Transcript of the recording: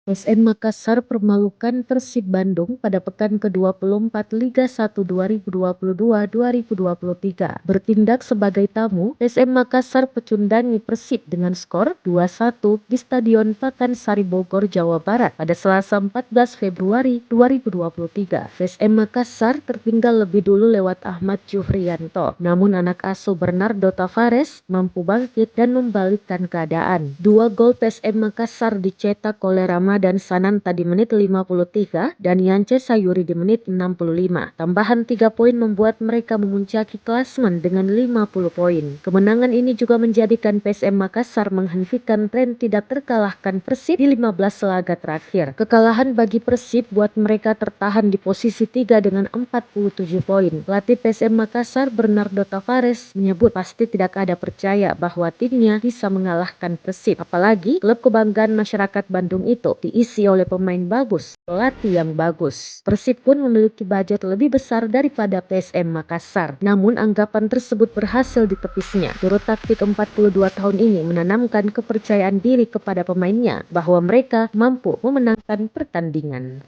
PSM Makassar permalukan Persib Bandung pada pekan ke-24 Liga 1 2022-2023. Bertindak sebagai tamu, PSM Makassar pecundangi Persib dengan skor 2-1 di Stadion Pakansari Bogor, Jawa Barat pada Selasa 14 Februari 2023. PSM Makassar tertinggal lebih dulu lewat Ahmad Jufriyanto, namun anak asuh Bernardo Tavares mampu bangkit dan membalikkan keadaan. Dua gol PSM Makassar dicetak oleh dan Sananta di menit 53 dan Yance Sayuri di menit 65. Tambahan 3 poin membuat mereka memuncaki klasemen dengan 50 poin. Kemenangan ini juga menjadikan PSM Makassar menghentikan tren tidak terkalahkan Persib di 15 laga terakhir. Kekalahan bagi Persib buat mereka tertahan di posisi 3 dengan 47 poin. Pelatih PSM Makassar Bernardo Tavares menyebut pasti tidak ada percaya bahwa timnya bisa mengalahkan Persib. Apalagi klub kebanggaan masyarakat Bandung itu diisi oleh pemain bagus, pelatih yang bagus. Persib pun memiliki budget lebih besar daripada PSM Makassar. Namun anggapan tersebut berhasil ditepisnya. Juru taktik 42 tahun ini menanamkan kepercayaan diri kepada pemainnya bahwa mereka mampu memenangkan pertandingan.